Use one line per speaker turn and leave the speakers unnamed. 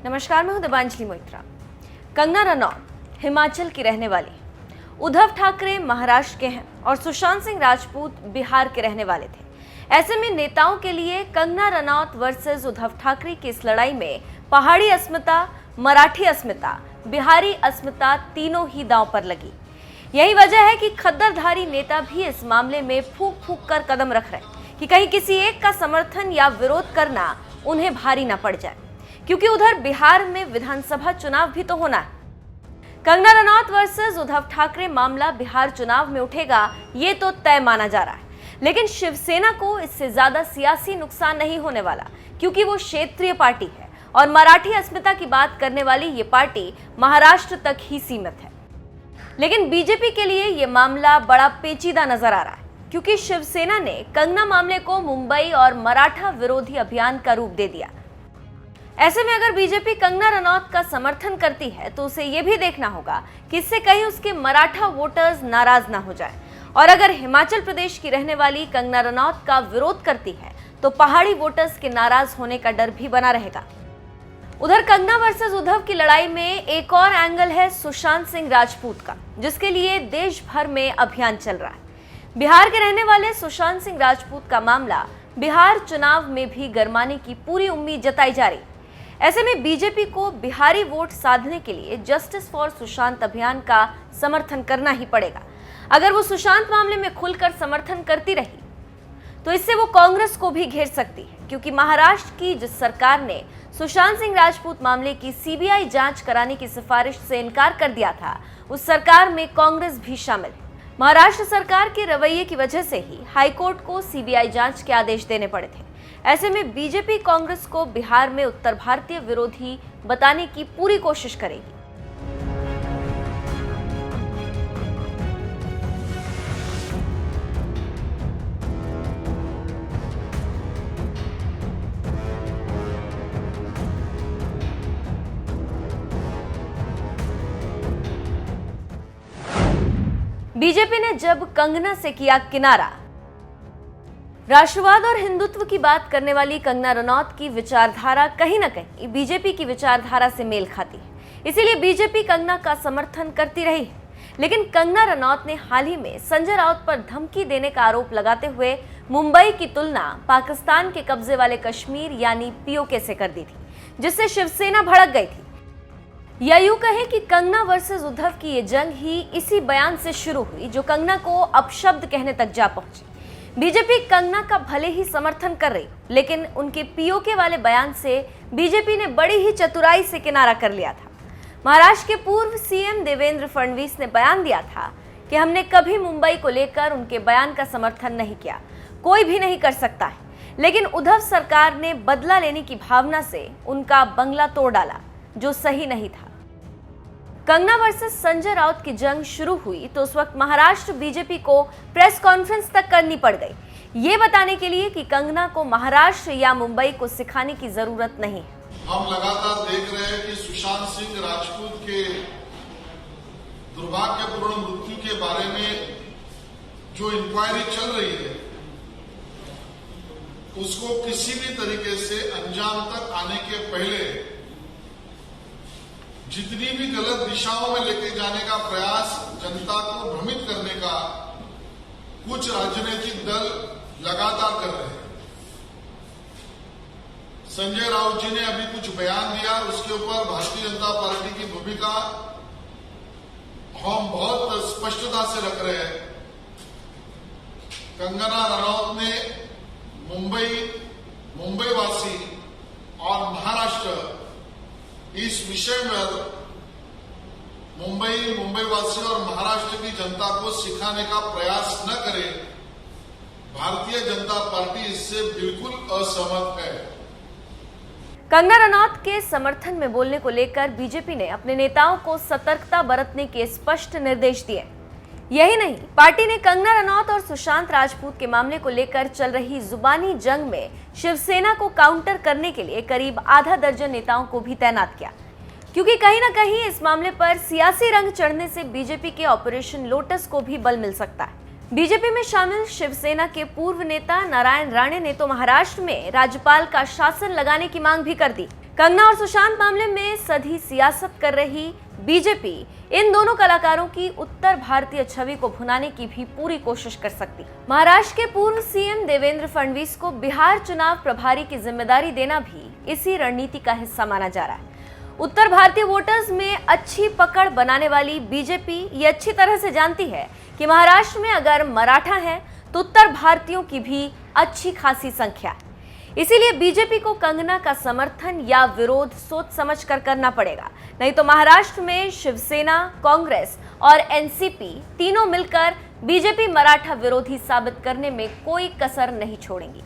नमस्कार, मैं हूं दिबांजलि मोइत्रा। कंगना रनौत हिमाचल की रहने वाली, उद्धव ठाकरे महाराष्ट्र के हैं और सुशांत सिंह राजपूत बिहार के रहने वाले थे। ऐसे में नेताओं के लिए कंगना रनौत वर्सेस उद्धव ठाकरे की इस लड़ाई में पहाड़ी अस्मिता, मराठी अस्मिता, बिहारी अस्मिता तीनों ही दांव पर लगी। यही वजह है कि खद्दरधारी नेता भी इस मामले में फूंक फूंक कर कदम रख रहे हैं कि कहीं किसी एक का समर्थन या विरोध करना उन्हें भारी न पड़ जाए, क्योंकि उधर बिहार में विधानसभा चुनाव भी तो होना है। कंगना रनौत वर्सेस उद्धव ठाकरे मामला बिहार चुनाव में उठेगा, ये तो तय माना जा रहा है। लेकिन शिवसेना को इससे ज्यादा सियासी नुकसान नहीं होने वाला, क्योंकि वो क्षेत्रीय पार्टी है और मराठी अस्मिता की बात करने वाली ये पार्टी महाराष्ट्र तक ही सीमित है। लेकिन बीजेपी के लिए ये मामला बड़ा पेचीदा नजर आ रहा है, क्योंकि शिवसेना ने कंगना मामले को मुंबई और मराठा विरोधी अभियान का रूप दे दिया। ऐसे में अगर बीजेपी कंगना रनौत का समर्थन करती है तो उसे यह भी देखना होगा कि इससे कहीं उसके मराठा वोटर्स नाराज ना हो जाए, और अगर हिमाचल प्रदेश की रहने वाली कंगना रनौत का विरोध करती है तो पहाड़ी वोटर्स के नाराज होने का डर भी बना रहेगा। उधर कंगना वर्सेस उद्धव की लड़ाई में एक और एंगल है सुशांत सिंह राजपूत का, जिसके लिए देश भर में अभियान चल रहा है। बिहार के रहने वाले सुशांत सिंह राजपूत का मामला बिहार चुनाव में भी गरमाने की पूरी उम्मीद जताई जा रही। ऐसे में बीजेपी को बिहारी वोट साधने के लिए जस्टिस फॉर सुशांत अभियान का समर्थन करना ही पड़ेगा। अगर वो सुशांत मामले में खुलकर समर्थन करती रही तो इससे वो कांग्रेस को भी घेर सकती है, क्योंकि महाराष्ट्र की जिस सरकार ने सुशांत सिंह राजपूत मामले की सीबीआई जांच कराने की सिफारिश से इनकार कर दिया था, उस सरकार में कांग्रेस भी शामिल है। महाराष्ट्र सरकार के रवैये की वजह से ही हाईकोर्ट को सीबीआई जांच के आदेश देने पड़े थे। ऐसे में बीजेपी कांग्रेस को बिहार में उत्तर भारतीय विरोधी बताने की पूरी कोशिश करेगी। बीजेपी ने जब कंगना से किया किनारा, राष्ट्रवाद और हिंदुत्व की बात करने वाली कंगना रनौत की विचारधारा कहीं न कहीं बीजेपी की विचारधारा से मेल खाती है, इसीलिए बीजेपी कंगना का समर्थन करती रही है। लेकिन कंगना रनौत ने हाल ही में संजय राउत पर धमकी देने का आरोप लगाते हुए मुंबई की तुलना पाकिस्तान के कब्जे वाले कश्मीर यानी पीओके से कर दी थी, जिससे शिवसेना भड़क गई थी। या यूं कहें कि कंगना वर्सेस उद्धव की ये जंग ही इसी बयान से शुरू हुई, जो कंगना को अपशब्द कहने तक जा पहुंची। बीजेपी कंगना का भले ही समर्थन कर रही, लेकिन उनके पीओके वाले बयान से बीजेपी ने बड़ी ही चतुराई से किनारा कर लिया था। महाराष्ट्र के पूर्व सीएम देवेंद्र फडणवीस ने बयान दिया था कि हमने कभी मुंबई को लेकर उनके बयान का समर्थन नहीं किया, कोई भी नहीं कर सकता है। लेकिन उद्धव सरकार ने बदला लेने की भावना से उनका बंगला तोड़ डाला, जो सही नहीं था। कंगना वर्सेस संजय राउत की जंग शुरू हुई तो उस वक्त महाराष्ट्र बीजेपी को प्रेस कॉन्फ्रेंस तक करनी पड़ गई, ये बताने के लिए कि कंगना को महाराष्ट्र या मुंबई को सिखाने की जरूरत नहीं है।
हम लगातार देख रहे हैं कि सुशांत सिंह राजपूत के दुर्भाग्यपूर्ण मृत्यु के बारे में जो इंक्वायरी चल रही है, उसको किसी भी तरीके से अंजाम तक आने के पहले जितनी भी गलत दिशाओं में लेके जाने का प्रयास, जनता को भ्रमित करने का कुछ राजनीतिक दल लगातार कर रहे हैं। संजय राउत जी ने अभी कुछ बयान दिया, उसके ऊपर भारतीय जनता पार्टी की भूमिका हम बहुत स्पष्टता से रख रहे हैं। कंगना रनौत ने मुंबई वासी और महाराष्ट्र इस विषय में मुंबई वासी और महाराष्ट्र की जनता को सिखाने का प्रयास न करे। भारतीय जनता पार्टी इससे बिल्कुल असहमत है।
कंगना रनौत के समर्थन में बोलने को लेकर बीजेपी ने अपने नेताओं को सतर्कता बरतने के स्पष्ट निर्देश दिए। यही नहीं, पार्टी ने कंगना रनौत और सुशांत राजपूत के मामले को लेकर चल रही जुबानी जंग में शिवसेना को काउंटर करने के लिए करीब आधा दर्जन नेताओं को भी तैनात किया, क्योंकि कहीं ना कहीं इस मामले पर सियासी रंग चढ़ने से बीजेपी के ऑपरेशन लोटस को भी बल मिल सकता है। बीजेपी में शामिल शिवसेना के पूर्व नेता नारायण राणे ने तो महाराष्ट्र में राज्यपाल का शासन लगाने की मांग भी कर दी। कंगना और सुशांत मामले में सधी सियासत कर रही बीजेपी इन दोनों कलाकारों की उत्तर भारतीय छवि को भुनाने की भी पूरी कोशिश कर सकती। महाराष्ट्र के पूर्व सीएम देवेंद्र फडणवीस को बिहार चुनाव प्रभारी की जिम्मेदारी देना भी इसी रणनीति का हिस्सा माना जा रहा है। उत्तर भारतीय वोटर्स में अच्छी पकड़ बनाने वाली बीजेपी ये अच्छी तरह से जानती है कि महाराष्ट्र में अगर मराठा है तो उत्तर भारतीयों की भी अच्छी खासी संख्या है। इसीलिए बीजेपी को कंगना का समर्थन या विरोध सोच समझ कर करना पड़ेगा, नहीं तो महाराष्ट्र में शिवसेना, कांग्रेस और एनसीपी तीनों मिलकर बीजेपी मराठा विरोधी साबित करने में कोई कसर नहीं छोड़ेंगी।